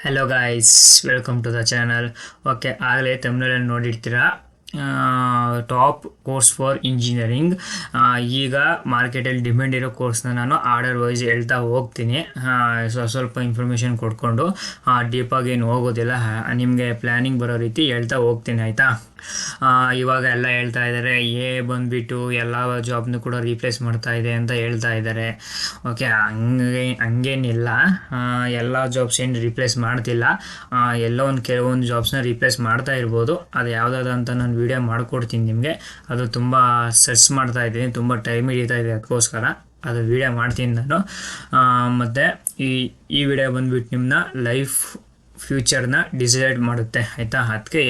Hello guys, welcome to the channel. Okay, ಆಗಲೇ ತಮಿಳಲ್ಲಿ ನೋಡಿರ್ತೀರ, ಟಾಪ್ ಕೋರ್ಸ್ ಫಾರ್ ಇಂಜಿನಿಯರಿಂಗ್. ಈಗ ಮಾರ್ಕೆಟಲ್ಲಿ ಡಿಮ್ಯಾಂಡ್ ಇರೋ ಕೋರ್ಸ್ನ ನಾನು ಆರ್ಡರ್ ವೈಸ್ ಹೇಳ್ತಾ ಹೋಗ್ತೀನಿ. ಸ್ವಲ್ಪ ಇನ್ಫಾರ್ಮೇಷನ್ ಕೊಡ್ಕೊಂಡು ಡೀಪಾಗಿ ಏನು ಹೋಗೋದಿಲ್ಲ, ನಿಮಗೆ ಪ್ಲ್ಯಾನಿಂಗ್ ಬರೋ ರೀತಿ ಹೇಳ್ತಾ ಹೋಗ್ತೀನಿ, ಆಯಿತಾ. ಇವಾಗ ಎಲ್ಲ ಹೇಳ್ತಾ ಇದ್ದಾರೆ ಬಂದುಬಿಟ್ಟು ಎಲ್ಲ ಜಾಬ್ನು ಕೂಡ ರೀಪ್ಲೇಸ್ ಮಾಡ್ತಾ ಇದೆ ಅಂತ ಹೇಳ್ತಾ ಇದ್ದಾರೆ. ಓಕೆ, ಹಂಗೇನಿಲ್ಲ. ಎಲ್ಲ ಜಾಬ್ಸ್ ಏನು ರೀಪ್ಲೇಸ್ ಮಾಡ್ತಿಲ್ಲ. ಎಲ್ಲೋ ಕೆಲವೊಂದು ಜಾಬ್ಸ್ನ ರೀಪ್ಲೇಸ್ ಮಾಡ್ತಾ ಇರ್ಬೋದು. ಅದು ಯಾವುದಾದ್ರು ಅಂತ ನಾನು ವೀಡಿಯೋ ಮಾಡಿಕೊಡ್ತೀನಿ ನಿಮಗೆ. ಅದು ತುಂಬ ಸರ್ಚ್ ಮಾಡ್ತಾ ಇದ್ದೀನಿ, ತುಂಬ ಟೈಮ್ ಹಿಡಿತಾ ಇದೆ, ಅದಕ್ಕೋಸ್ಕರ ಅದು ವೀಡಿಯೋ ಮಾಡ್ತೀನಿ ನಾನು. ಮತ್ತು ಈ ವಿಡಿಯೋ ಬಂದುಬಿಟ್ಟು ನಿಮ್ಮನ್ನ ಲೈಫ್ ಫ್ಯೂಚರ್ನ ಡಿಸೈಡ್ ಮಾಡುತ್ತೆ, ಆಯಿತಾ. ಅದಕ್ಕೆ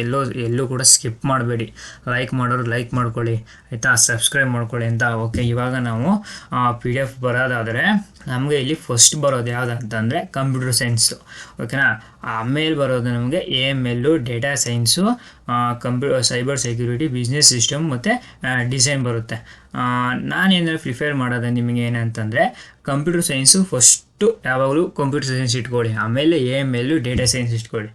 ಎಲ್ಲೂ ಕೂಡ ಸ್ಕಿಪ್ ಮಾಡಬೇಡಿ. ಲೈಕ್ ಮಾಡೋರು ಲೈಕ್ ಮಾಡ್ಕೊಳ್ಳಿ, ಆಯಿತಾ. ಸಬ್ಸ್ಕ್ರೈಬ್ ಮಾಡ್ಕೊಳ್ಳಿ ಅಂತ. ಓಕೆ, ಇವಾಗ ನಾವು PDF ಬರೋದಾದರೆ ನಮಗೆ ಇಲ್ಲಿ ಫಸ್ಟ್ ಬರೋದು ಯಾವುದು ಅಂತಂದರೆ ಕಂಪ್ಯೂಟರ್ ಸೈನ್ಸು, ಓಕೆನಾ. ಆಮೇಲೆ ಬರೋದು ನಮಗೆ AML, data science, cyber security, business system ಮತ್ತು ಡಿಸೈನ್ ಬರುತ್ತೆ. ನಾನೇನಾದ್ರು ಪ್ರಿಫೇರ್ ಮಾಡೋದು ನಿಮಗೆ ಏನಂತಂದರೆ ಕಂಪ್ಯೂಟರ್ ಸೈನ್ಸು ಫಸ್ಟು, ಯಾವಾಗಲೂ ಕಂಪ್ಯೂಟರ್ ಸೈನ್ಸ್ ಇಟ್ಕೊಳ್ಳಿ. ಆಮೇಲೆ AML, ಡೇಟಾ ಸೈನ್ಸ್ ಇಟ್ಕೊಳ್ಳಿ,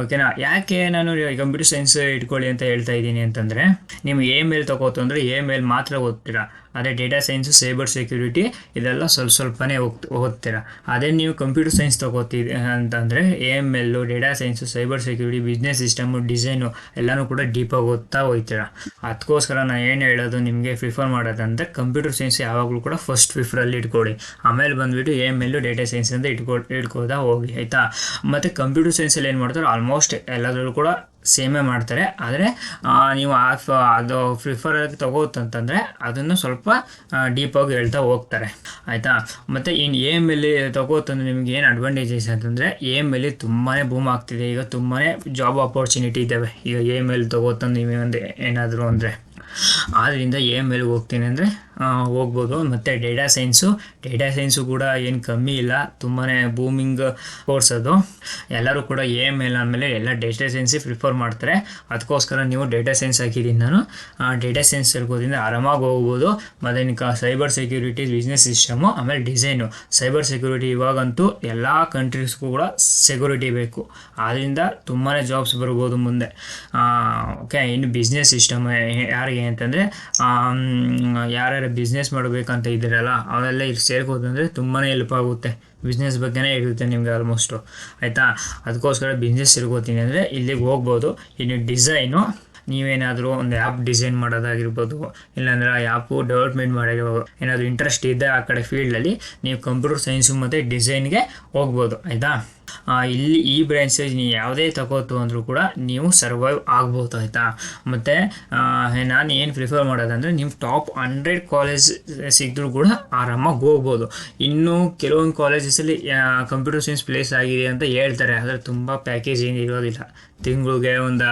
ಓಕೆನಾ. ಯಾಕೆ ನಾನು ಕಂಪ್ಯೂಟರ್ ಸೈನ್ಸ್ ಇಟ್ಕೊಳ್ಳಿ ಅಂತ ಹೇಳ್ತಾ ಇದ್ದೀನಿ ಅಂತಂದರೆ, ನೀವು AML ತಗೋತು ಅಂದರೆ AML ಮಾತ್ರ ಓದ್ತೀರಾ. ಅದೇ ಡೇಟಾ ಸೈನ್ಸು, ಸೈಬರ್ ಸೆಕ್ಯೂರಿಟಿ ಇದೆಲ್ಲ ಸ್ವಲ್ಪನೇ ಓದ್ತೀರಾ. ಅದೇ ನೀವು ಕಂಪ್ಯೂಟರ್ ಸೈನ್ಸ್ ತಗೋತೀರಿ ಅಂತಂದರೆ AML, data science, cyber security, business system, design ಎಲ್ಲನೂ ಕೂಡ ಡೀಪಾಗಿ ಓದ್ತಾ ಹೋಗ್ತೀರಾ. ಅದಕ್ಕೋಸ್ಕರ ನಾನು ಏನು ಹೇಳೋದು ನಿಮಗೆ ಪ್ರಿಫರ್ ಮಾಡೋದಂದರೆ ಕಂಪ್ಯೂಟರ್ ಸೈನ್ಸ್ ಯಾವಾಗಲೂ ಕೂಡ ಫಸ್ಟ್ ಪ್ರಿಫರಲ್ಲಿ ಇಟ್ಕೊಳ್ಳಿ. ಆಮೇಲೆ ಬಂದುಬಿಟ್ಟು AML, ಡೇಟಾ ಸೈನ್ಸ್ ಅಂತ ಇಟ್ಕೋತಾ ಹೋಗಿ, ಆಯಿತಾ. ಮತ್ತು ಕಂಪ್ಯೂಟರ್ ಸೈನ್ಸಲ್ಲಿ ಏನು ಮಾಡ್ತಾರೆ, ಆಲ್ಮೋಸ್ಟ್ ಎಲ್ಲದರಲ್ಲೂ ಕೂಡ ಸೇಮೇ ಮಾಡ್ತಾರೆ. ಆದರೆ ನೀವು ಅದು ಪ್ರಿಫರಾಗಿ ತಗೋತಂತಂದರೆ ಅದನ್ನು ಸ್ವಲ್ಪ ಡೀಪಾಗಿ ಹೇಳ್ತಾ ಹೋಗ್ತಾರೆ, ಆಯಿತಾ. ಮತ್ತು ಇನ್ನು AML ತಗೋತಂದ್ರೆ ನಿಮ್ಗೆ ಏನು ಅಡ್ವಾಂಟೇಜಸ್ ಅಂತಂದರೆ, AML ತುಂಬಾ ಬೂಮ್ ಆಗ್ತಿದೆ ಈಗ. ತುಂಬಾ ಜಾಬ್ ಆಪರ್ಚುನಿಟಿ ಇದ್ದಾವೆ ಈಗ AML ತಗೋತಂದು ನೀವು ಏನಾದರೂ ಅಂದರೆ. ಆದ್ದರಿಂದ AML ಹೋಗ್ತೀನಿ ಅಂದರೆ ಹೋಗ್ಬೋದು. ಮತ್ತು ಡೇಟಾ ಸೈನ್ಸು ಕೂಡ ಏನು ಕಮ್ಮಿ ಇಲ್ಲ, ತುಂಬಾ ಬೂಮಿಂಗ್ ಕೋರ್ಸ್ ಅದು. ಎಲ್ಲರೂ ಕೂಡ AML ಆದಮೇಲೆ ಎಲ್ಲ ಡೇಟಾ ಸೈನ್ಸಿಗೆ ಪ್ರಿಫರ್ ಮಾಡ್ತಾರೆ. ಅದಕ್ಕೋಸ್ಕರ ನೀವು ಡೇಟಾ ಸೈನ್ಸ್ ಹಾಕಿದ್ದೀನಿ ನಾನು. ಡೇಟಾ ಸೈನ್ಸ್ ತಿಳ್ಕೋದ್ರಿಂದ ಆರಾಮಾಗಿ ಹೋಗ್ಬೋದು. ಮತ್ತು ಸೈಬರ್ ಸೆಕ್ಯೂರಿಟಿ, ಬಿಸ್ನೆಸ್ ಸಿಸ್ಟಮು, ಆಮೇಲೆ ಡಿಸೈನು. ಸೈಬರ್ ಸೆಕ್ಯೂರಿಟಿ ಇವಾಗಂತೂ ಎಲ್ಲ ಕಂಟ್ರೀಸ್ಗೂ ಕೂಡ ಸೆಕ್ಯೂರಿಟಿ ಬೇಕು, ಆದ್ದರಿಂದ ತುಂಬಾ ಜಾಬ್ಸ್ ಬರ್ಬೋದು ಮುಂದೆ. ಓಕೆ, ಇನ್ನು ಬಿಸ್ನೆಸ್ ಸಿಸ್ಟಮ್ ಯಾರಿಗೆ ಅಂತಂದರೆ, ಯಾರ್ಯಾರು ಬಿಸ್ನೆಸ್ ಮಾಡಬೇಕಂತ ಇದ್ದೀರಲ್ಲ ಅವೆಲ್ಲ ಇಲ್ಲಿ ಸೇರ್ಕೋದಂದರೆ ತುಂಬಾ ಹೆಲ್ಪ್ ಆಗುತ್ತೆ. ಬಿಸ್ನೆಸ್ ಬಗ್ಗೆನೇ ಇರುತ್ತೆ ನಿಮಗೆ ಆಲ್ಮೋಸ್ಟು, ಆಯಿತಾ. ಅದಕ್ಕೋಸ್ಕರ ಬಿಸ್ನೆಸ್ ಸೇರ್ಕೋತೀನಿ ಅಂದರೆ ಇಲ್ಲಿಗೆ ಹೋಗ್ಬೋದು. ಇನ್ನು ಡಿಸೈನು, ನೀವೇನಾದರೂ ಒಂದು ಆ್ಯಪ್ ಡಿಸೈನ್ ಮಾಡೋದಾಗಿರ್ಬೋದು, ಇಲ್ಲಾಂದರೆ ಆ ಆ್ಯಪು ಡೆವಲಪ್ಮೆಂಟ್ ಮಾಡಿರ್ಬೋದು, ಏನಾದರೂ ಇಂಟ್ರೆಸ್ಟ್ ಇದ್ದರೆ ಆ ಕಡೆ ಫೀಲ್ಡಲ್ಲಿ ನೀವು ಕಂಪ್ಯೂಟರ್ ಸೈನ್ಸು ಮತ್ತು ಡಿಸೈನ್ಗೆ ಹೋಗ್ಬೋದು, ಆಯಿತಾ. ಇಲ್ಲಿ ಈ ಬ್ರಾಂಚಲ್ಲಿ ನೀವು ಯಾವುದೇ ತಗೋತು ಅಂದರೂ ಕೂಡ ನೀವು ಸರ್ವೈವ್ ಆಗ್ಬೋದು, ಆಯಿತಾ. ಮತ್ತು ನಾನು ಏನು ಪ್ರಿಫರ್ ಮಾಡೋದಂದರೆ, ನೀವು ಟಾಪ್ 100 ಕಾಲೇಜ್ ಸಿಕ್ಕಿದ್ರೂ ಕೂಡ ಆರಾಮಾಗಿ ಹೋಗ್ಬೋದು. ಇನ್ನು ಕೆಲವೊಂದು ಕಾಲೇಜಸಲ್ಲಿ ಕಂಪ್ಯೂಟರ್ ಸೈನ್ಸ್ ಪ್ಲೇಸ್ ಆಗಿದೆ ಅಂತ ಹೇಳ್ತಾರೆ, ಆದರೆ ತುಂಬ ಪ್ಯಾಕೇಜ್ ಏನು ಇರೋದಿಲ್ಲ. ತಿಂಗಳಿಗೆ ಒಂದು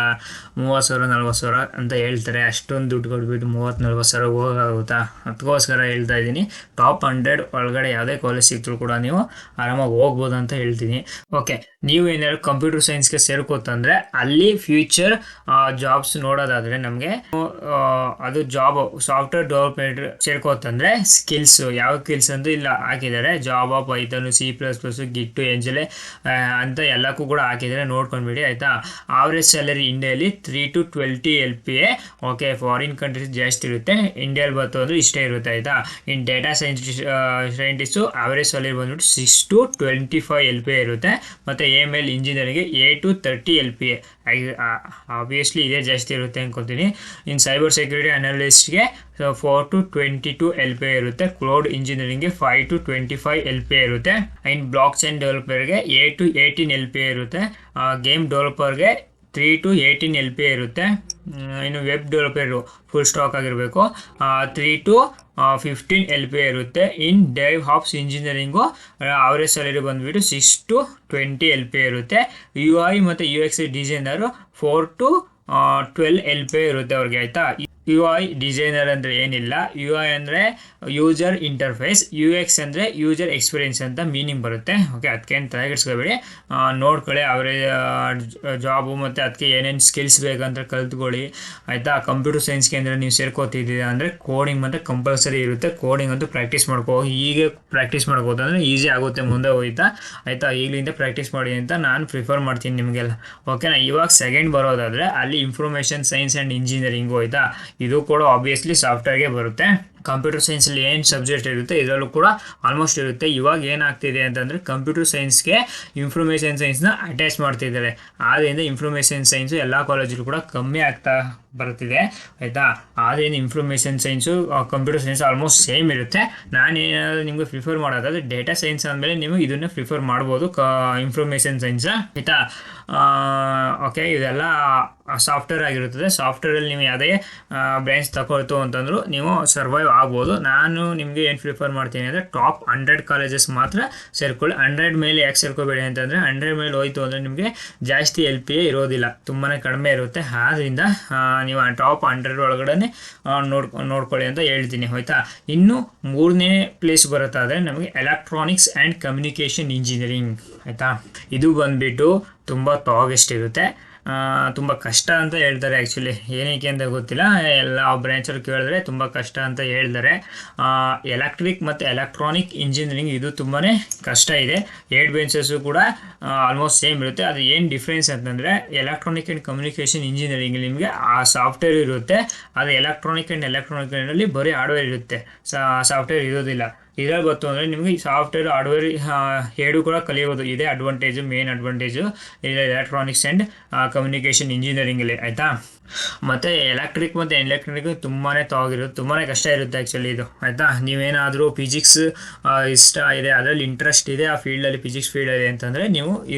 30,000-40,000 ಅಂತ ಹೇಳ್ತಾರೆ. ಅಷ್ಟೊಂದು ದುಡ್ಡು ಕೊಟ್ಬಿಟ್ಟು 30,000-40,000 ಹೋಗಾಗುತ್ತಾ? ಅದಕ್ಕೋಸ್ಕರ ಹೇಳ್ತಾ ಇದ್ದೀನಿ, ಟಾಪ್ 100 ಒಳಗಡೆ ಯಾವುದೇ ಕಾಲೇಜ್ ಸಿಕ್ಕಿದ್ರು ಕೂಡ ನೀವು ಆರಾಮಾಗಿ ಹೋಗ್ಬೋದು ಅಂತ ಹೇಳ್ತೀನಿ. ಓಕೆ, ನೀವು ಏನಾದ್ರು ಕಂಪ್ಯೂಟರ್ ಸೈನ್ಸ್ಗೆ ಸೇರ್ಕೋತಂದರೆ ಅಲ್ಲಿ ಫ್ಯೂಚರ್ ಜಾಬ್ಸ್ ನೋಡೋದಾದರೆ ನಮಗೆ ಅದು ಜಾಬ್ ಸಾಫ್ಟ್ವೇರ್ ಡೆವಲಪ್ಮೆಂಟ್ ಸೇರ್ಕೋತಂದರೆ ಸ್ಕಿಲ್ಸು ಯಾವ ಸ್ಕಿಲ್ಸ್ ಅಂತ ಇಲ್ಲ ಹಾಕಿದ್ದಾರೆ. ಜಾವಾ, ಪೈಥಾನು, C++, ಗಿಟ್ಟು, ಎಂಜಲೆ ಅಂತ ಎಲ್ಲಕ್ಕೂ ಕೂಡ ಹಾಕಿದ್ದಾರೆ, ನೋಡ್ಕೊಂಡ್ಬಿಡಿ, ಆಯಿತಾ. ಆವ್ರೇಜ್ ಸ್ಯಾಲರಿ ಇಂಡಿಯಲ್ಲಿ 3 to 20 LPA. Okay, foreign countries ಜಾಸ್ತಿ ಇರುತ್ತೆ, ಇಂಡಿಯಲ್ಲಿ ಬಂತು ಅಂದರೆ ಇಷ್ಟೇ ಇರುತ್ತೆ, ಆಯಿತಾ. ಇನ್ನು ಡೇಟಾ ಸೈಂಟಿಸ್ಟು ಆವ್ರೇಜ್ ಸ್ಯಾಲರಿ ಬಂದ್ಬಿಟ್ಟು 6 to 25 LPA ಇರುತ್ತೆ. ಮತ್ತು AML ಇಂಜಿನಿಯರಿಂಗ್ಗೆ 8 to 30 LPA. ಆಬ್ವಿಯಸ್ಲಿ ಇದೇ ಜಾಸ್ತಿ ಇರುತ್ತೆ ಅಂದ್ಕೊತೀನಿ. ಇನ್ನು ಸೈಬರ್ ಸೆಕ್ಯೂರಿಟಿ ಅನಾಲಿಸ್ಟ್ಗೆ 4 to 22 LPA ಇರುತ್ತೆ. ಕ್ಲೌಡ್ ಇಂಜಿನಿಯರಿಂಗ್ಗೆ 5 to 25 LPA ಇರುತ್ತೆ. ಇನ್ನು ಬ್ಲಾಕ್ ಚೈನ್ ಡೆವಲಪರ್ಗೆ 8 to 18 LPA ಇರುತ್ತೆ. ಗೇಮ್ ಡೆವಲಪರ್ಗೆ 3 to 18 LPA ಇರುತ್ತೆ. ಇನ್ನು ವೆಬ್ ಡೆವಲಪರು ಫುಲ್ ಸ್ಟಾಕ್ ಆಗಿರಬೇಕು, 3 to 15 LPA ಇರುತ್ತೆ. ಇನ್ DevOps engineering average salary ಬಂದುಬಿಟ್ಟು 6 to 20 LPA ಇರುತ್ತೆ. UI ಮತ್ತು UX ಡಿಸೈನರು 4 to 12 LPA ಇರುತ್ತೆ ಅವ್ರಿಗೆ, ಆಯಿತಾ. ಯು ಐ ಡಿಸೈನರ್ ಅಂದರೆ ಏನಿಲ್ಲ, ಯು ಐ ಅಂದರೆ ಯೂಸರ್ ಇಂಟರ್ಫೇಸ್, ಯು ಎಕ್ಸ್ ಅಂದರೆ ಯೂಸರ್ ಎಕ್ಸ್ಪೀರಿಯೆನ್ಸ್ ಅಂತ ಮೀನಿಂಗ್ ಬರುತ್ತೆ. ಓಕೆ, ಅದಕ್ಕೇನು ತಲೆಗೆಡ್ಸ್ಕೊಬೇಡಿ, ನೋಡ್ಕೊಳ್ಳಿ ಅವರೇ ಜಾಬು ಮತ್ತು ಅದಕ್ಕೆ ಏನೇನು ಸ್ಕಿಲ್ಸ್ ಬೇಕಂತ ಕಲ್ತ್ಕೊಳ್ಳಿ ಆಯಿತಾ. ಕಂಪ್ಯೂಟರ್ ಸೈನ್ಸ್ಗೆ ಅಂದರೆ ನೀವು ಸೇರ್ಕೋತಿದ್ದೀರಾ ಅಂದರೆ ಕೋಡಿಂಗ್ ಮತ್ತು ಕಂಪಲ್ಸರಿ ಇರುತ್ತೆ. ಕೋಡಿಂಗ್ ಅಂತೂ ಪ್ರಾಕ್ಟೀಸ್ ಮಾಡ್ಕೋ, ಹೀಗೆ ಪ್ರಾಕ್ಟೀಸ್ ಮಾಡ್ಕೋದು ಅಂದರೆ ಈಸಿ ಆಗುತ್ತೆ ಮುಂದೆ ಹೋಯ್ತಾ ಆಯಿತಾ. ಈಗಲಿಂದ ಪ್ರಾಕ್ಟೀಸ್ ಮಾಡಿ ಅಂತ ನಾನು ಪ್ರಿಫರ್ ಮಾಡ್ತೀನಿ ನಿಮಗೆಲ್ಲ. ಓಕೆನಾ, ಇವಾಗ ಸೆಕೆಂಡ್ ಬರೋದಾದರೆ ಅಲ್ಲಿ ಇನ್ಫಾರ್ಮೇಷನ್ ಸೈನ್ಸ್ ಆ್ಯಂಡ್ ಇಂಜಿನಿಯರಿಂಗು ಆಯಿತಾ. ಇದು ಕೂಡ ಆಬ್ವಿಯಸ್ಲಿ ಸಾಫ್ಟ್ವೇರ್ಗೆ ಬರುತ್ತೆ. ಕಂಪ್ಯೂಟರ್ ಸೈನ್ಸಲ್ಲಿ ಏನು ಸಬ್ಜೆಕ್ಟ್ ಇರುತ್ತೆ ಇದರಲ್ಲೂ ಕೂಡ ಆಲ್ಮೋಸ್ಟ್ ಇರುತ್ತೆ. ಇವಾಗ ಏನಾಗ್ತಿದೆ ಅಂತಂದರೆ ಕಂಪ್ಯೂಟರ್ ಸೈನ್ಸ್ಗೆ ಇನ್ಫಾರ್ಮೇಷನ್ ಸೈನ್ಸ್ನ ಅಟ್ಯಾಚ್ ಮಾಡ್ತಿದ್ದಾರೆ. ಆದ್ದರಿಂದ ಇನ್ಫಾರ್ಮೇಷನ್ ಸೈನ್ಸು ಎಲ್ಲ ಕಾಲೇಜಲ್ಲೂ ಕೂಡ ಕಮ್ಮಿ ಆಗ್ತಾ ಬರ್ತಿದೆ ಆಯಿತಾ. ಆದ್ದರಿಂದ information science computer science almost same ಇರುತ್ತೆ. ನಾನು ಏನಾದರೂ ನಿಮಗೆ ಪ್ರಿಫರ್ ಮಾಡೋದಾದರೆ ಡೇಟಾ ಸೈನ್ಸ್ ಆದಮೇಲೆ ನೀವು ಇದನ್ನು ಪ್ರಿಫರ್ ಮಾಡ್ಬೋದು, ಇನ್ಫಾರ್ಮೇಷನ್ ಸೈನ್ಸ್ ಆಯಿತಾ. ಓಕೆ, ಇದೆಲ್ಲ ಸಾಫ್ಟ್ವೇರ್ ಆಗಿರುತ್ತದೆ. ಸಾಫ್ಟ್ವೇರಲ್ಲಿ ನೀವು ಯಾವುದೇ ಬ್ರಾಂಚ್ ತಗೊಳ್ತು ಅಂತಂದರೂ ನೀವು ಸರ್ವೈವ್ ಆಗ್ಬೋದು. ನಾನು ನಿಮಗೆ ಏನು ಪ್ರಿಫರ್ ಮಾಡ್ತೀನಿ ಅಂದರೆ ಟಾಪ್ 100 ಕಾಲೇಜಸ್ ಮಾತ್ರ ಸೇರ್ಕೊಳ್ಳಿ. 100 ಮೇಲೆ ಯಾಕೆ ಸೇರ್ಕೋಬೇಡಿ ಅಂತಂದರೆ 100 ಮೇಲೆ ಹೋಯ್ತು ಅಂದರೆ ನಿಮಗೆ ಜಾಸ್ತಿ LPA ಇರೋದಿಲ್ಲ, ತುಂಬಾ ಕಡಿಮೆ ಇರುತ್ತೆ. ಆದ್ದರಿಂದ ನೀವು ಟಾಪ್ 100 ಒಳಗಡೆ ನೋಡ್ಕೊಳ್ಳಿ ಅಂತ ಹೇಳ್ತೀನಿ ಆಯಿತಾ. ಇನ್ನು 3ನೇ ಪ್ಲೇಸ್ ಬರುತ್ತಾದರೆ ನಮಗೆ ಎಲೆಕ್ಟ್ರಾನಿಕ್ಸ್ ಆ್ಯಂಡ್ ಕಮ್ಯುನಿಕೇಷನ್ ಇಂಜಿನಿಯರಿಂಗ್ ಆಯಿತಾ. ಇದು ಬಂದುಬಿಟ್ಟು ತುಂಬ ತಾಗೆಸ್ಟ್ ಇರುತ್ತೆ, ತುಂಬ ಕಷ್ಟ ಅಂತ ಹೇಳ್ತಾರೆ. ಆ್ಯಕ್ಚುಲಿ ಏನಕ್ಕೆ ಅಂತ ಗೊತ್ತಿಲ್ಲ, ಎಲ್ಲ ಬ್ರಾಂಚಲ್ಲಿ ಕೇಳಿದ್ರೆ ತುಂಬ ಕಷ್ಟ ಅಂತ ಹೇಳ್ತಾರೆ. ಎಲೆಕ್ಟ್ರಿಕ್ ಮತ್ತು ಎಲೆಕ್ಟ್ರಾನಿಕ್ ಇಂಜಿನಿಯರಿಂಗ್ ಇದು ತುಂಬಾ ಕಷ್ಟ ಇದೆ. 8 ಬೆಂಚಸ್ಸು ಕೂಡ ಆಲ್ಮೋಸ್ಟ್ ಸೇಮ್ ಇರುತ್ತೆ. ಅದು ಏನು ಡಿಫ್ರೆನ್ಸ್ ಅಂತಂದರೆ ಎಲೆಕ್ಟ್ರಾನಿಕ್ ಆ್ಯಂಡ್ ಕಮ್ಯುನಿಕೇಷನ್ ಇಂಜಿನಿಯರಿಂಗ್ ನಿಮಗೆ ಆ ಸಾಫ್ಟ್ವೇರ್ ಇರುತ್ತೆ, ಅದು ಎಲೆಕ್ಟ್ರಾನಿಕ್ ಆ್ಯಂಡ್ ಎಲೆಕ್ಟ್ರಾನಿಕ್ನಲ್ಲಿ ಬರೀ ಹಾರ್ಡ್ವೇರ್ ಇರುತ್ತೆ, ಸಾಫ್ಟ್ವೇರ್ ಇರೋದಿಲ್ಲ. ಇದರಲ್ಲಿ ಬಂತು ಅಂದರೆ ನಿಮಗೆ ಸಾಫ್ಟ್ವೇರ್ ಹಾರ್ಡ್ವೇರ್ ಎರಡು ಕೂಡ ಕಲಿಯೋದು. ಇದೇ ಅಡ್ವಾಂಟೇಜು, ಮೇನ್ ಅಡ್ವಾಂಟೇಜು ಇದೆ ಎಲೆಕ್ಟ್ರಾನಿಕ್ಸ್ ಆ್ಯಂಡ್ ಕಮ್ಯುನಿಕೇಷನ್ ಇಂಜಿನಿಯರಿಂಗಲ್ಲಿ ಆಯಿತಾ. ಮತ್ತು ಎಲೆಕ್ಟ್ರಿಕ್ ಮತ್ತು ಎಲೆಕ್ಟ್ರಾನಿಕ್ ತುಂಬಾ ತಾಗಿರುತ್ತೆ, ತುಂಬಾ ಕಷ್ಟ ಇರುತ್ತೆ ಆ್ಯಕ್ಚುಲಿ ಇದು ಆಯಿತಾ. ನೀವೇನಾದರೂ ಫಿಸಿಕ್ಸ್ ಇಷ್ಟ ಇದೆ, ಅದರಲ್ಲಿ ಇಂಟ್ರೆಸ್ಟ್ ಇದೆ ಆ ಫೀಲ್ಡಲ್ಲಿ, ಫಿಸಿಕ್ಸ್ ಫೀಲ್ಡಲ್ಲಿ ಅಂತಂದರೆ ನೀವು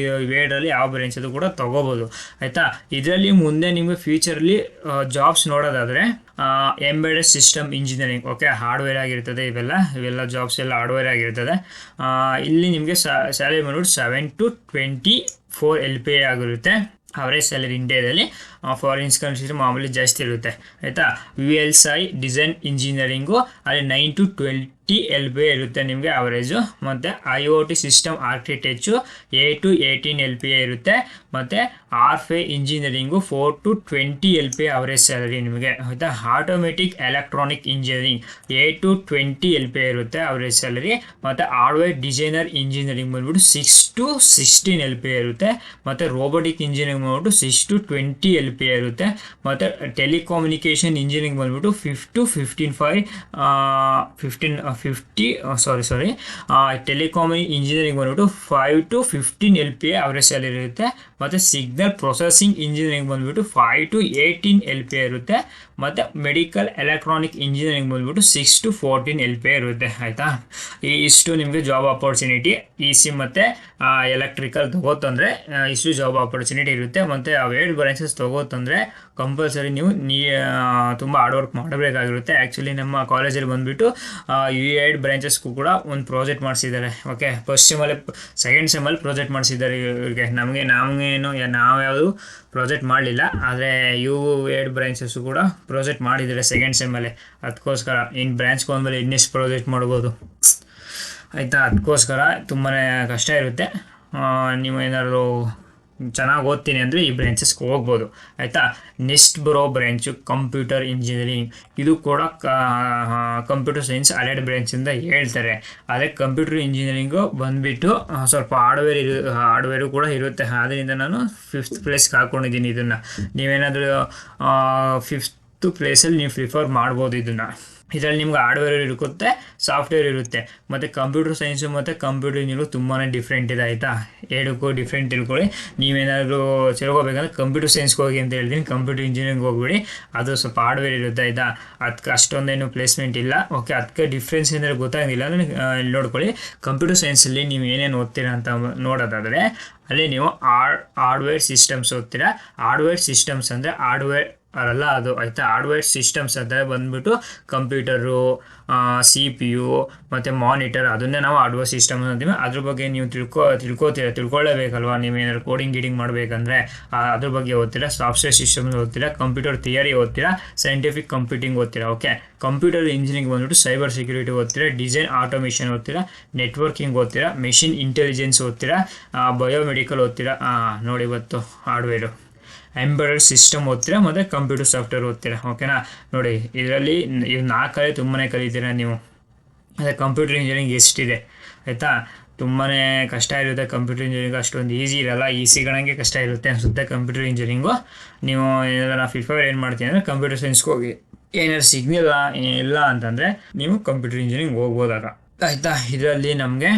ಇವೆರಡರಲ್ಲಿ ಯಾವ ಬ್ರಾಂಚ್ ಅದು ಕೂಡ ತೊಗೋಬೋದು ಆಯಿತಾ. ಇದರಲ್ಲಿ ಮುಂದೆ ನಿಮಗೆ ಫ್ಯೂಚರಲ್ಲಿ ಜಾಬ್ಸ್ ನೋಡೋದಾದರೆ embedded system engineering, okay, hardware ಆಗಿರ್ತದೆ. ಇವೆಲ್ಲ ಜಾಬ್ಸ್ ಎಲ್ಲ ಹಾರ್ಡ್ವೇರ್ ಆಗಿರ್ತದೆ. ಇಲ್ಲಿ ನಿಮಗೆ ಸ್ಯಾಲರಿ ಬಂದ್ಬಿಟ್ಟು 7 to 24 LPA ಆಗಿರುತ್ತೆ. ಅವರೇಜ್ ಸ್ಯಾಲರಿ ಇಂಡಿಯಾದಲ್ಲಿ, ಫಾರಿನ್ಸ್ ಕಂಟ್ರೀಸ್ ಮಾಮೂಲಿ ಜಾಸ್ತಿ ಇರುತ್ತೆ ಆಯಿತಾ. VLSI ಡಿಸೈನ್ ಇಂಜಿನಿಯರಿಂಗು ಅಲ್ಲಿ 9 to 20 LPA ಇರುತ್ತೆ ನಿಮಗೆ ಅವರೇಜು. ಮತ್ತು IoT ಸಿಸ್ಟಮ್ ಆರ್ಕಿಟೆಕ್ಚು 8 to 18 LPA ಇರುತ್ತೆ. ಮತ್ತು RFA engineering 4 to 20 LPA average salary ನಿಮಗೆ ಆಯಿತಾ. Automatic electronic engineering 8 to 20 LPA ಇರುತ್ತೆ ಅವರೇಜ್ ಸ್ಯಾಲರಿ. ಮತ್ತು ಹಾರ್ಡ್ವೇರ್ ಡಿಸೈನರ್ ಇಂಜಿನಿಯರಿಂಗ್ ಬಂದ್ಬಿಟ್ಟು 6 to 16 LPA ಇರುತ್ತೆ. ಮತ್ತು ರೋಬೋಟಿಕ್ ಇಂಜಿನಿಯರಿಂಗ್ ಬಂದ್ಬಿಟ್ಟು 6 to 20 LPA ಇರುತ್ತೆ. ಮತ್ತು ಟೆಲಿಕಮ್ಯುನಿಕೇಷನ್ ಇಂಜಿನಿಯರಿಂಗ್ ಬಂದ್ಬಿಟ್ಟು ಟೆಲಿಕಾಮ್ ಇಂಜಿನಿಯರಿಂಗ್ ಬಂದ್ಬಿಟ್ಟು 5 to 15 LPA ಅವರೇಜ್ ಸ್ಯಾಲರಿ ಇರುತ್ತೆ. ಮತ್ತು ಸಿಗ್ನಲ್ ಪ್ರೊಸೆಸಿಂಗ್ ಇಂಜಿನಿಯರಿಂಗ್ ಬಂದ್ಬಿಟ್ಟು 5 to 18 LPA ಇರುತ್ತೆ. ಮತ್ತು ಮೆಡಿಕಲ್ ಎಲೆಕ್ಟ್ರಾನಿಕ್ ಇಂಜಿನಿಯರಿಂಗ್ ಬಂದ್ಬಿಟ್ಟು 6 to 14 LPA ಇರುತ್ತೆ ಆಯಿತಾ. ಇಷ್ಟು ನಿಮಗೆ ಜಾಬ್ ಆಪರ್ಚುನಿಟಿ EC ಮತ್ತು ಎಲೆಕ್ಟ್ರಿಕಲ್ ತಗೋತಂದರೆ ಇಷ್ಟು ಜಾಬ್ ಆಪರ್ಚುನಿಟಿ ಇರುತ್ತೆ. ಮತ್ತು ಅವೆರಡು ಬ್ರಾಂಚಸ್ ತಗೋತಂದರೆ ಕಂಪಲ್ಸರಿ ನೀವು ತುಂಬ ಹಾರ್ಡ್ ವರ್ಕ್ ಮಾಡಬೇಕಾಗಿರುತ್ತೆ. ಆ್ಯಕ್ಚುಲಿ ನಮ್ಮ ಕಾಲೇಜಲ್ಲಿ ಬಂದುಬಿಟ್ಟು ಈ 2 ಬ್ರಾಂಚಸ್ಗೂ ಕೂಡ ಒಂದು ಪ್ರಾಜೆಕ್ಟ್ ಮಾಡಿಸಿದ್ದಾರೆ. ಓಕೆ, ಫಸ್ಟ್ ಸೆಮಲ್ಲಿ ಸೆಕೆಂಡ್ ಸೆಮಲ್ಲಿ ಪ್ರಾಜೆಕ್ಟ್ ಮಾಡಿಸಿದ್ದಾರೆ ಇವ್ರಿಗೆ. ನಾವ್ಯಾವುದು ಪ್ರಾಜೆಕ್ಟ್ ಮಾಡಲಿಲ್ಲ, ಆದರೆ ಇವು 2 ಬ್ರಾಂಚಸ್ಸು ಕೂಡ ಪ್ರಾಜೆಕ್ಟ್ ಮಾಡಿದ್ದಾರೆ ಸೆಕೆಂಡ್ ಸೆಮ್ಮಲ್ಲಿ. ಅದಕ್ಕೋಸ್ಕರ ಇನ್ನು ಬ್ರಾಂಚ್ಗೆ ಹೋದ್ಮೇಲೆ ಇನ್ನೆಷ್ಟು ಪ್ರಾಜೆಕ್ಟ್ ಮಾಡ್ಬೋದು ಆಯಿತಾ. ಅದಕ್ಕೋಸ್ಕರ ತುಂಬಾ ಕಷ್ಟ ಇರುತ್ತೆ. ನೀವು ಏನಾದರೂ ಚೆನ್ನಾಗಿ ಓದ್ತೀನಿ ಅಂದರೆ ಈ ಬ್ರಾಂಚಸ್ಗೆ ಹೋಗ್ಬೋದು ಆಯಿತಾ. ನೆಕ್ಸ್ಟ್ ಬರೋ ಬ್ರಾಂಚು ಕಂಪ್ಯೂಟರ್ ಇಂಜಿನಿಯರಿಂಗ್. ಇದು ಕೂಡ ಕಂಪ್ಯೂಟರ್ ಸೈನ್ಸ್ ಅಲೆಡ್ ಬ್ರಾಂಚಿಂದ ಹೇಳ್ತಾರೆ. ಅದೇ ಕಂಪ್ಯೂಟರ್ ಇಂಜಿನಿಯರಿಂಗು ಬಂದುಬಿಟ್ಟು ಸ್ವಲ್ಪ ಹಾರ್ಡ್ವೇರು ಕೂಡ ಇರುತ್ತೆ. ಆದ್ದರಿಂದ ನಾನು 5th ಪ್ಲೇಸ್ಗೆ ಹಾಕ್ಕೊಂಡಿದ್ದೀನಿ ಇದನ್ನು. ನೀವೇನಾದರೂ 5th ಪ್ಲೇಸಲ್ಲಿ ನೀವು ಪ್ರಿಫರ್ ಮಾಡ್ಬೋದು ಇದನ್ನು. ಇದರಲ್ಲಿ ನಿಮ್ಗೆ ಹಾರ್ಡ್ವೇರ್ ಇರುತ್ತೆ, ಸಾಫ್ಟ್ವೇರ್ ಇರುತ್ತೆ. ಮತ್ತು ಕಂಪ್ಯೂಟರ್ ಸೈನ್ಸು ಮತ್ತು ಕಂಪ್ಯೂಟರ್ ಇಂಜಿನಿಯರಿಂಗು ತುಂಬಾ ಡಿಫ್ರೆಂಟ್ ಇದೆ ಆಯಿತಾ. ಎರಡಕ್ಕೂ ಡಿಫ್ರೆಂಟ್ ತಿಳ್ಕೊಳ್ಳಿ. ನೀವೇನಾದರೂ ಸೇರ್ಕೋಬೇಕಂದ್ರೆ ಕಂಪ್ಯೂಟರ್ ಸೈನ್ಸ್ಗೆ ಹೋಗಿ ಅಂತ ಹೇಳ್ತೀನಿ, ಕಂಪ್ಯೂಟರ್ ಇಂಜಿನಿಯರಿಂಗ್ ಹೋಗ್ಬಿಡಿ. ಅದು ಸ್ವಲ್ಪ ಹಾರ್ಡ್ವೇರ್ ಇರುತ್ತೆ ಆಯಿತಾ. ಅದಕ್ಕೆ ಅಷ್ಟೊಂದೇನು ಪ್ಲೇಸ್ಮೆಂಟ್ ಇಲ್ಲ. ಓಕೆ, ಅದಕ್ಕೆ ಡಿಫ್ರೆನ್ಸ್ ಏನಾದ್ರು ಗೊತ್ತಾಗಿಲ್ಲ ಅಂದರೆ ಇಲ್ಲಿ ನೋಡ್ಕೊಳ್ಳಿ. ಕಂಪ್ಯೂಟರ್ ಸೈನ್ಸಲ್ಲಿ ನೀವು ಏನೇನು ಓದ್ತೀರಾ ಅಂತ ನೋಡೋದಾದರೆ ಅಲ್ಲಿ ನೀವು ಹಾರ್ಡ್ವೇರ್ ಸಿಸ್ಟಮ್ಸ್ ಓದ್ತೀರಾ. ಹಾರ್ಡ್ವೇರ್ ಸಿಸ್ಟಮ್ಸ್ ಅಂದರೆ ಅಲ್ಲ ಅದು ಆಯಿತಾ. ಹಾರ್ಡ್ವೇರ್ ಸಿಸ್ಟಮ್ಸ್ ಅಂತ ಬಂದ್ಬಿಟ್ಟು ಕಂಪ್ಯೂಟರು, ಸಿ ಪಿ ಯು ಮತ್ತು ಮಾನಿಟರ್, ಅದನ್ನೇ ನಾವು ಹಾರ್ಡ್ವೇರ್ ಸಿಸ್ಟಮ್ ಅಂತೀವಿ. ಅದ್ರ ಬಗ್ಗೆ ನೀವು ತಿಳ್ಕೊಳ್ಳೇಬೇಕಲ್ವಾ. ನೀವೇನಾದ್ರು ಕೋಡಿಂಗ್ ಗೀಡಿಂಗ್ ಮಾಡಬೇಕಂದ್ರೆ ಅದ್ರ ಬಗ್ಗೆ ಓದ್ತೀರಾ, ಸಾಫ್ಟ್ವೇರ್ ಸಿಸ್ಟಮ್ಸ್ ಓದ್ತೀರಾ, ಕಂಪ್ಯೂಟರ್ ಥಿಯರಿ ಓದ್ತೀರಾ, ಸೈಂಟಿಫಿಕ್ ಕಂಪ್ಯೂಟಿಂಗ್ ಓದ್ತೀರಾ. ಓಕೆ, ಕಂಪ್ಯೂಟರ್ ಇಂಜಿನಿಯರಿಂಗ್ ಬಂದ್ಬಿಟ್ಟು ಸೈಬರ್ ಸೆಕ್ಯೂರಿಟಿ ಓದ್ತೀರಾ, ಡಿಸೈನ್ ಆಟೋಮೇಷನ್ ಓದ್ತೀರಾ, ನೆಟ್ವರ್ಕಿಂಗ್ ಓದ್ತೀರಾ, ಮೆಷಿನ್ ಇಂಟೆಲಿಜೆನ್ಸ್ ಓದ್ತೀರಾ, ಬಯೋಮೆಡಿಕಲ್ ಓದ್ತೀರಾ. ನೋಡಿ ಇವತ್ತು ಹಾರ್ಡ್ವೇರು, ಎಂಬೆಡೆಡ್ ಸಿಸ್ಟಮ್ ಓದ್ತೀರಾ ಮತ್ತು ಕಂಪ್ಯೂಟರ್ ಸಾಫ್ಟ್ವೇರ್ ಓದ್ತೀರಾ. ಓಕೆನಾ. ನೋಡಿ ಇದರಲ್ಲಿ ಇವು 4 ತುಂಬಾ ಕಲಿತೀರಾ ನೀವು. ಅದೇ ಕಂಪ್ಯೂಟರ್ ಇಂಜಿನಿಯರಿಂಗ್ ಎಷ್ಟಿದೆ ಆಯಿತಾ. ತುಂಬಾ ಕಷ್ಟ ಇರುತ್ತೆ ಕಂಪ್ಯೂಟರ್ ಇಂಜಿನಿಯರಿಂಗ್, ಅಷ್ಟೊಂದು ಈಸಿ ಇರಲ್ಲ. ಈಸಿಗಳಂಗೆ ಕಷ್ಟ ಇರುತ್ತೆ ಅನಿಸುತ್ತೆ ಕಂಪ್ಯೂಟರ್ ಇಂಜಿನಿಯರಿಂಗು. ನೀವು ಏನಾರ ಫಿಫರ್ ಏನು ಮಾಡ್ತೀನಿ ಅಂದರೆ ಕಂಪ್ಯೂಟರ್ ಸೈನ್ಸ್ಗೆ ಹೋಗಿ, ಏನಾದ್ರು ಸಿಗ್ನಿಲ್ಲ ಇಲ್ಲ ಅಂತಂದರೆ ನೀವು ಕಂಪ್ಯೂಟರ್ ಇಂಜಿನಿಯರಿಂಗ್ ಹೋಗ್ಬೋದಾಗ ಆಯಿತಾ. ಇದರಲ್ಲಿ ನಮಗೆ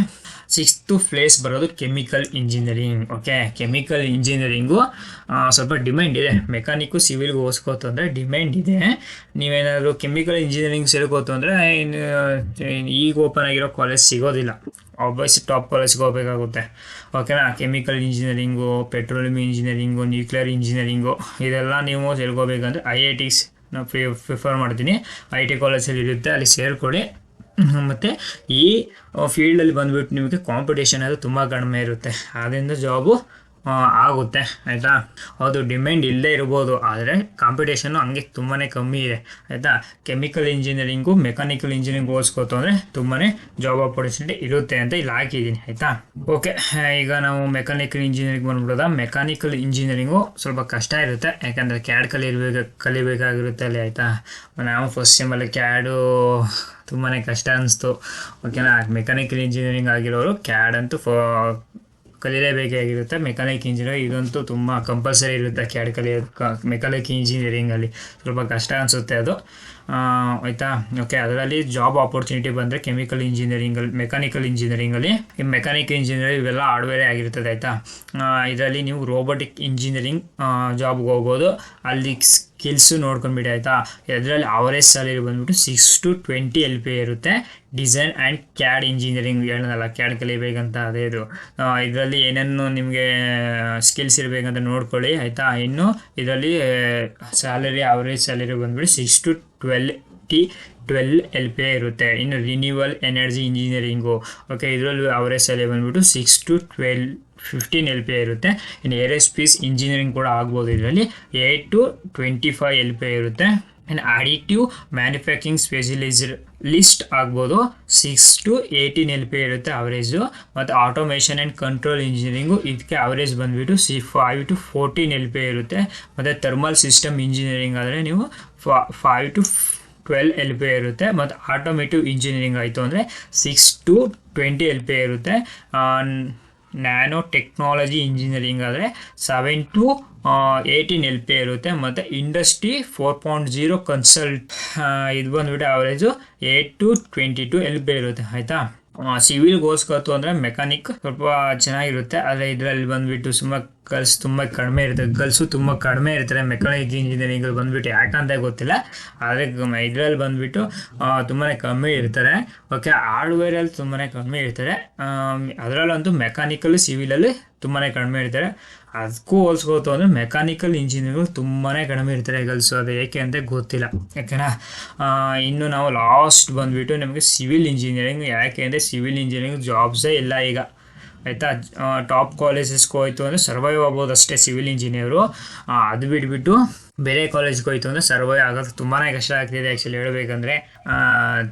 6th ಪ್ಲೇಸ್ ಬರೋದು chemical engineering. Okay, chemical engineering ಸ್ವಲ್ಪ ಡಿಮ್ಯಾಂಡ್ ಇದೆ. ಮೆಕ್ಯಾನಿಕ್ಕು ಸಿವಿಲ್ಗೆ ಹೋಸ್ಕೋತು ಅಂದರೆ ಡಿಮ್ಯಾಂಡ್ ಇದೆ. ನೀವೇನಾದರೂ ಕೆಮಿಕಲ್ ಇಂಜಿನಿಯರಿಂಗ್ ಸೇರ್ಕೋತು ಅಂದರೆ ಈಗ ಓಪನ್ ಆಗಿರೋ ಕಾಲೇಜ್ ಸಿಗೋದಿಲ್ಲ, ಆಬ್ವಿಯಸ್ ಟಾಪ್ ಕಾಲೇಜ್ಗೆ ಹೋಗಬೇಕಾಗುತ್ತೆ. ಓಕೆನಾ. Chemical engineering, petroleum engineering, nuclear engineering, ಇದೆಲ್ಲ ನೀವು ಸೇರ್ಕೋಬೇಕಂದ್ರೆ IITs ನಾನು ಪ್ರಿಫರ್ ಮಾಡ್ತೀನಿ. IT ಕಾಲೇಜಲ್ಲಿ ಇರುತ್ತೆ, ಅಲ್ಲಿ ಸೇರ್ಕೊಳ್ಳಿ. ಮತ್ತು ಈ ಫೀಲ್ಡಲ್ಲಿ ಬಂದುಬಿಟ್ಟು ನಿಮಗೆ ಕಾಂಪಿಟೇಷನ್ ಅದು ತುಂಬ ಕಡಿಮೆ ಇರುತ್ತೆ, ಅದರಿಂದ ಜಾಬು ಆಗುತ್ತೆ ಆಯಿತಾ. ಹೌದು, ಡಿಮ್ಯಾಂಡ್ ಇಲ್ಲದೇ ಇರ್ಬೋದು, ಆದರೆ ಕಾಂಪಿಟೇಷನ್ನು ಹಂಗೆ ತುಂಬಾ ಕಮ್ಮಿ ಇದೆ ಆಯಿತಾ. ಕೆಮಿಕಲ್ ಇಂಜಿನಿಯರಿಂಗು ಮೆಕ್ಯಾನಿಕಲ್ ಇಂಜಿನಿಯರಿಂಗ್ ಹೋಲಿಸ್ಕೋತು ಅಂದರೆ ತುಂಬಾ ಜಾಬ್ ಆಪರ್ಚುನಿಟಿ ಇರುತ್ತೆ ಅಂತ ಇಲ್ಲಿ ಹಾಕಿದ್ದೀನಿ ಆಯಿತಾ. ಓಕೆ, ಈಗ ನಾವು ಮೆಕ್ಯಾನಿಕಲ್ ಇಂಜಿನಿಯರಿಂಗ್ ಬಂದ್ಬಿಡೋದ. ಮೆಕ್ಯಾನಿಕಲ್ ಇಂಜಿನಿಯರಿಂಗು ಸ್ವಲ್ಪ ಕಷ್ಟ ಇರುತ್ತೆ, ಯಾಕಂದರೆ ಕ್ಯಾಡ್ ಕಲಿಬೇಕಾಗಿರುತ್ತೆ ಅಲ್ಲಿ ಆಯಿತಾ. ನಾವು ಫಸ್ಟ್ ಸೆಮ್ಮಲ್ಲಿ ಕ್ಯಾಡು ತುಂಬಾ ಕಷ್ಟ ಅನಿಸ್ತು. ಓಕೆನಾ. ಮೆಕ್ಯಾನಿಕಲ್ ಇಂಜಿನಿಯರಿಂಗ್ ಆಗಿರೋರು ಕ್ಯಾಡ್ ಅಂತೂ ಕಲಿಯಲೇಬೇಕಾಗಿರುತ್ತೆ. ಮೆಕ್ಯಾನಿಕ್ ಇಂಜಿನಿಯರಿಂಗ್ ಇದಂತೂ ತುಂಬ ಕಂಪಲ್ಸರಿ ಇರುತ್ತೆ ಕ್ಯಾಡ್ ಕಲಿಯೋದು. ಮೆಕ್ಯಾನಿಕ್ ಇಂಜಿನಿಯರಿಂಗಲ್ಲಿ ಸ್ವಲ್ಪ ಕಷ್ಟ ಅನಿಸುತ್ತೆ ಅದು ಆಯಿತಾ. ಓಕೆ, ಅದರಲ್ಲಿ ಜಾಬ್ ಆಪರ್ಚುನಿಟಿ ಬಂದರೆ ಮೆಕ್ಯಾನಿಕಲ್ ಇಂಜಿನಿಯರಿಂಗಲ್ಲಿ ಈ ಮೆಕ್ಯಾನಿಕ್ ಇಂಜಿನಿಯರಿಂಗ್ ಇವೆಲ್ಲ ಹಾರ್ಡ್ವೇರೇ ಆಗಿರ್ತದೆ ಆಯಿತಾ. ಇದರಲ್ಲಿ ನೀವು ರೋಬೋಟಿಕ್ ಇಂಜಿನಿಯರಿಂಗ್ ಜಾಬ್ಗೆ ಹೋಗ್ಬೋದು. ಅಲ್ಲಿ ಸ್ಕಿಲ್ಸು ನೋಡ್ಕೊಂಡ್ಬಿಡಿ ಆಯಿತಾ. ಇದರಲ್ಲಿ ಅವರೇಜ್ ಸ್ಯಾಲರಿ ಬಂದ್ಬಿಟ್ಟು 6 to 20 LPA ಇರುತ್ತೆ. ಡಿಸೈನ್ ಆ್ಯಂಡ್ ಕ್ಯಾಡ್ ಇಂಜಿನಿಯರಿಂಗ್ ಹೇಳೋದಲ್ಲ, ಕ್ಯಾಡ್ ಕಲಿಬೇಕಂತ ಅದೇ ಇದು. ಇದರಲ್ಲಿ ಏನೇನು ನಿಮಗೆ ಸ್ಕಿಲ್ಸ್ ಇರಬೇಕಂತ ನೋಡ್ಕೊಳ್ಳಿ ಆಯಿತಾ. ಇನ್ನು ಇದರಲ್ಲಿ ಅವರೇಜ್ ಸ್ಯಾಲರಿ ಬಂದ್ಬಿಟ್ಟು 6 to 12 LPA ಇರುತ್ತೆ. ಇನ್ನು ರಿನ್ಯೂವಲ್ ಎನರ್ಜಿ ಇಂಜಿನಿಯರಿಂಗು, ಓಕೆ, ಇದರಲ್ಲಿ ಅವರೇಜ್ ಸ್ಯಾಲರಿ ಬಂದ್ಬಿಟ್ಟು 6 to 15 LPA ಇರುತ್ತೆ. ಇನ್ನು ಏರೋಸ್ಪೇಸ್ ಇಂಜಿನಿಯರಿಂಗ್ ಕೂಡ ಆಗ್ಬೋದು, ಇದರಲ್ಲಿ 8 to 25 LPA ಇರುತ್ತೆ. ಇನ್ನು ಅಡಿಟಿವ್ ಮ್ಯಾನುಫ್ಯಾಕ್ಚರಿಂಗ್ ಸ್ಪೆಷಲಿಸ್ಟ್ ಆಗ್ಬೋದು, 6 to 18 LPA ಇರುತ್ತೆ ಅವರೇಜು. ಮತ್ತು ಆಟೋಮೇಷನ್ ಆ್ಯಂಡ್ ಕಂಟ್ರೋಲ್ ಇಂಜಿನಿಯರಿಂಗು, ಇದಕ್ಕೆ ಅವರೇಜ್ ಬಂದುಬಿಟ್ಟು 5 to 14 LPA ಇರುತ್ತೆ. ಮತ್ತು ಥರ್ಮಲ್ ಸಿಸ್ಟಮ್ ಇಂಜಿನಿಯರಿಂಗ್ ಆದರೆ ನೀವು 5 to 12 LPA ಇರುತ್ತೆ. ಮತ್ತು ಆಟೋಮೇಟಿವ್ ಇಂಜಿನಿಯರಿಂಗ್ ಆಯಿತು ಅಂದರೆ 6 to 20 LPA ಇರುತ್ತೆ. ನ್ಯಾನೋ ಟೆಕ್ನಾಲಜಿ ಇಂಜಿನಿಯರಿಂಗ್ ಆದರೆ 7 to 18 LPA ಇರುತ್ತೆ. ಮತ್ತು ಇಂಡಸ್ಟ್ರಿ 4.0 ಕನ್ಸಲ್ಟ್ ಇದು ಬಂದುಬಿಟ್ಟು ಅವರೇಜು 8 to 22 LPA ಇರುತ್ತೆ ಆಯಿತಾ. ಸಿವಿಲ್ಗೆ ಹೋಲಿಸ್ಕೋತು ಅಂದರೆ ಮೆಕ್ಯಾನಿಕ್ ಸ್ವಲ್ಪ ಚೆನ್ನಾಗಿರುತ್ತೆ, ಆದರೆ ಇದರಲ್ಲಿ ಬಂದುಬಿಟ್ಟು ಗರ್ಲ್ಸ್ ತುಂಬ ಕಡಿಮೆ ಇರುತ್ತೆ. ಗರ್ಲ್ಸು ತುಂಬ ಕಡಿಮೆ ಇರ್ತಾರೆ ಮೆಕ್ಯಾನಿಕ್ ಇಂಜಿನಿಯರಿಂಗಲ್ಲಿ ಬಂದುಬಿಟ್ಟು, ಯಾಕಂತ ಗೊತ್ತಿಲ್ಲ. ಆದರೆ ಇದರಲ್ಲಿ ಬಂದುಬಿಟ್ಟು ತುಂಬಾ ಕಮ್ಮಿ ಇರ್ತಾರೆ. ಓಕೆ, ಹಾರ್ಡ್ವೇರಲ್ಲಿ ತುಂಬಾ ಕಮ್ಮಿ ಇರ್ತಾರೆ. ಅದರಲ್ಲಂತೂ ಮೆಕ್ಯಾನಿಕಲ್ ಸಿವಿಲಲ್ಲಿ ತುಂಬಾ ಕಡಿಮೆ ಇರ್ತಾರೆ. ಅದಕ್ಕೂ ಹೋಲಿಸ್ಕೋತು ಅಂದರೆ ಮೆಕ್ಯಾನಿಕಲ್ ಇಂಜಿನಿಯರಿಂಗ್ ತುಂಬಾ ಕಡಿಮೆ ಇರ್ತಾರೆ ಗರ್ಲ್ಸು, ಅದು ಏಕೆ ಅಂತ ಗೊತ್ತಿಲ್ಲ ಯಾಕೆನಾ. ಇನ್ನು ನಾವು ಲಾಸ್ಟ್ ಬಂದುಬಿಟ್ಟು ನಮಗೆ ಸಿವಿಲ್ ಇಂಜಿನಿಯರಿಂಗ್. ಯಾಕೆ ಅಂದರೆ ಸಿವಿಲ್ ಇಂಜಿನಿಯರಿಂಗ್ ಜಾಬ್ಸೇ ಇಲ್ಲ ಈಗ ಆಯಿತಾ. ಟಾಪ್ ಕಾಲೇಜಸ್ಗೆ ಹೋಯ್ತು ಅಂದರೆ ಸರ್ವೈವ್ ಆಗ್ಬೋದು ಅಷ್ಟೇ ಸಿವಿಲ್ ಇಂಜಿನಿಯರು. ಅದು ಬಿಟ್ಬಿಟ್ಟು ಬೇರೆ ಕಾಲೇಜ್ಗೆ ಹೋಯ್ತು ಅಂದರೆ ಸರ್ವೈವ್ ಆಗೋದು ತುಂಬಾ ಕಷ್ಟ ಆಗ್ತಿದೆ. ಆ್ಯಕ್ಚುಲಿ ಹೇಳಬೇಕಂದ್ರೆ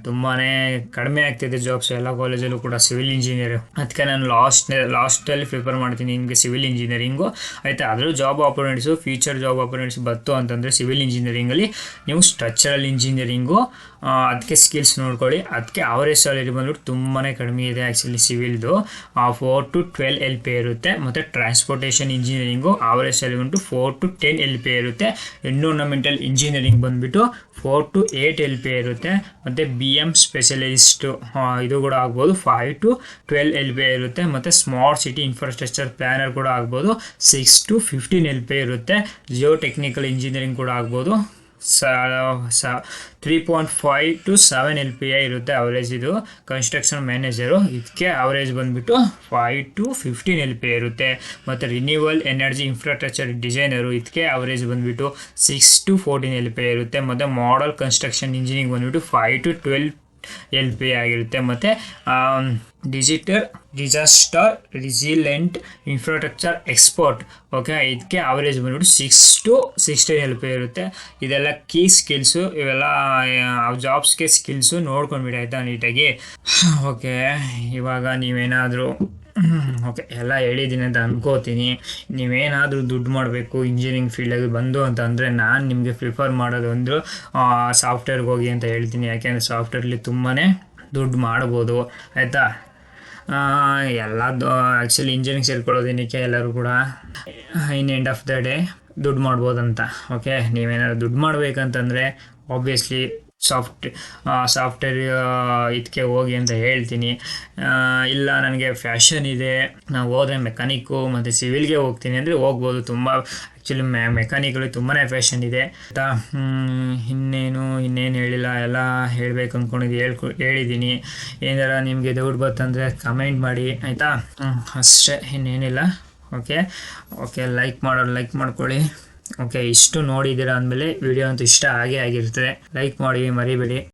ತುಂಬಾ ಕಡಿಮೆ ಆಗ್ತಿದೆ ಜಾಬ್ಸ್ ಎಲ್ಲ ಕಾಲೇಜಲ್ಲೂ ಕೂಡ ಸಿವಿಲ್ ಇಂಜಿನಿಯರು. ಅದಕ್ಕೆ ನಾನು ಲಾಸ್ಟಲ್ಲಿ ಪ್ರಿಫರ್ ಮಾಡ್ತೀನಿ ನಿಮಗೆ ಸಿವಿಲ್ ಇಂಜಿನಿಯರಿಂಗು ಆಯಿತಾ. ಅದರಲ್ಲೂ job opportunities, future job opportunities ಬಂತು ಅಂತಂದರೆ ಸಿವಿಲ್ ಇಂಜಿನಿಯರಿಂಗಲ್ಲಿ ನೀವು ಸ್ಟ್ರಕ್ಚರಲ್ ಇಂಜಿನಿಯರಿಂಗು ಅದಕ್ಕೆ ಸ್ಕಿಲ್ಸ್ ನೋಡ್ಕೊಳ್ಳಿ. ಅದಕ್ಕೆ ಅವರೇಜ್ ಸ್ಯಾಲರಿ ಬಂದ್ಬಿಟ್ಟು ತುಂಬಾ ಕಡಿಮೆ ಇದೆ ಆ್ಯಕ್ಚುಲಿ ಸಿವಿಲ್ದು, 4 to 12 LPA ಇರುತ್ತೆ. ಮತ್ತು ಟ್ರಾನ್ಸ್ಪೋರ್ಟೇಷನ್ ಇಂಜಿನಿಯರಿಂಗು ಅವರೇಜ್ ಸ್ಯಾಲರಿ ಬಂದ್ಬಿಟ್ಟು 4 to 10 LPA ಇರುತ್ತೆ. ಎನ್ವಿರಾನ್ಮೆಂಟಲ್ ಇಂಜಿನಿಯರಿಂಗ್ ಬಂದುಬಿಟ್ಟು 4 to 8 LPA ಇರುತ್ತೆ. ಮತ್ತು BM ಸ್ಪೆಷಲಿಸ್ಟು ಇದು ಕೂಡ ಆಗ್ಬೋದು, 5 to 12 LPA ಇರುತ್ತೆ. ಮತ್ತು ಸ್ಮಾರ್ಟ್ ಸಿಟಿ ಇನ್ಫ್ರಾಸ್ಟ್ರಕ್ಚರ್ ಪ್ಲ್ಯಾನರ್ ಕೂಡ ಆಗ್ಬೋದು, 6 to 15 LPA ಇರುತ್ತೆ. ಜಿಯೋ ಟೆಕ್ನಿಕಲ್ ಇಂಜಿನಿಯರಿಂಗ್ ಕೂಡ ಆಗ್ಬೋದು, 3.5 to 7 LPI ಇರುತ್ತೆ ಅವರೇಜ್. ಇದು ಕನ್ಸ್ಟ್ರಕ್ಷನ್ ಮ್ಯಾನೇಜರು, ಇದಕ್ಕೆ ಅವರೇಜ್ ಬಂದುಬಿಟ್ಟು 5 to 15 LPI ಇರುತ್ತೆ. ಮತ್ತು ರಿನ್ಯೂವಲ್ ಎನರ್ಜಿ ಇನ್ಫ್ರಾಸ್ಟ್ರಕ್ಚರ್ ಡಿಸೈನರು, ಇದಕ್ಕೆ ಅವರೇಜ್ ಬಂದುಬಿಟ್ಟು 6 to 14 LPI ಇರುತ್ತೆ. ಮತ್ತು ಮಾಡಲ್ ಕನ್ಸ್ಟ್ರಕ್ಷನ್ ಇಂಜಿನಿಯರಿಂಗ್ ಬಂದುಬಿಟ್ಟು 5 to 12 LPI ಆಗಿರುತ್ತೆ. ಮತ್ತು digital disaster resilient infrastructure expert, okay, ಇದಕ್ಕೆ ಅವರೇಜ್ ಬಂದ್ಬಿಟ್ಟು 6 to 16 LPI ಇರುತ್ತೆ. ಇದೆಲ್ಲ ಕೀ ಸ್ಕಿಲ್ಸು, ಇವೆಲ್ಲ ಜಾಬ್ಸ್ಗೆ ಸ್ಕಿಲ್ಸು ನೋಡ್ಕೊಂಡ್ಬಿಡಿ ಆಯಿತಾ ನೀಟಾಗಿ. ಓಕೆ, ಇವಾಗ ನೀವೇನಾದರೂ ಓಕೆ ಎಲ್ಲ ಹೇಳಿದ್ದೀನಿ ಅಂತ ಅನ್ಕೋತೀನಿ. ನೀವೇನಾದರೂ ದುಡ್ಡು ಮಾಡಬೇಕು ಇಂಜಿನಿಯರಿಂಗ್ ಫೀಲ್ಡಾಗಿ ಬಂದು ಅಂತ ಅಂದರೆ ನಾನು ನಿಮಗೆ ಪ್ರಿಫರ್ ಮಾಡೋದು ಒಂದು ಸಾಫ್ಟ್ವೇರ್ಗೆ ಹೋಗಿ ಅಂತ ಹೇಳ್ತೀನಿ. ಯಾಕೆಂದರೆ ಸಾಫ್ಟ್ವೇರ್ಲಿ ತುಂಬಾ ದುಡ್ಡು ಮಾಡ್ಬೋದು ಆಯಿತಾ. ಎಲ್ಲದು ಆ್ಯಕ್ಚುಲಿ ಇಂಜಿನಿಯರಿಂಗ್ ಸೇರ್ಕೊಳ್ಳೋದೇನಕ್ಕೆ ಎಲ್ಲರೂ ಕೂಡ ಇನ್ ಎಂಡ್ ಆಫ್ ದ ಡೇ ದುಡ್ಡು ಮಾಡ್ಬೋದಂತ. ಓಕೆ, ನೀವೇನಾದ್ರು ದುಡ್ಡು ಮಾಡಬೇಕಂತಂದರೆ ಆಬ್ವಿಯಸ್ಲಿ ಸಾಫ್ಟ್ವೇರ್ ಇದಕ್ಕೆ ಹೋಗಿ ಅಂತ ಹೇಳ್ತೀನಿ. ಇಲ್ಲ ನನಗೆ ಫ್ಯಾಷನ್ ಇದೆ, ನಾವು ಹೋದರೆ ಮೆಕ್ಯಾನಿಕ್ಕು ಮತ್ತು ಸಿವಿಲ್ಗೆ ಹೋಗ್ತೀನಿ ಅಂದರೆ ಹೋಗ್ಬೋದು. ತುಂಬ ಆ್ಯಕ್ಚುಲಿ ಮೆಕ್ಯಾನಿಕಲ್ಲಿ ತುಂಬಾ ಫ್ಯಾಷನ್ ಇದೆ ಆಯಿತಾ. ಇನ್ನೇನು ಹೇಳಿಲ್ಲ, ಎಲ್ಲ ಹೇಳಬೇಕು ಅಂದ್ಕೊಂಡಿದ್ದು ಹೇಳಿದ್ದೀನಿ. ಏನಾರ ನಿಮಗೆ ಡೌಟ್ ಬಂತಂದರೆ ಕಮೆಂಟ್ ಮಾಡಿ ಆಯಿತಾ. ಅಷ್ಟೇ, ಇನ್ನೇನಿಲ್ಲ. ಓಕೆ ಲೈಕ್ ಮಾಡ್ಕೊಳ್ಳಿ. ಓಕೆ, ಇಷ್ಟು ನೋಡಿದ್ದೀರಾ ಅಂದಮೇಲೆ ವಿಡಿಯೋ ಅಂತೂ ಇಷ್ಟ ಆಗೇ ಆಗಿರ್ತದೆ. ಲೈಕ್ ಮಾಡಿ ಮರಿಬೇಡಿ.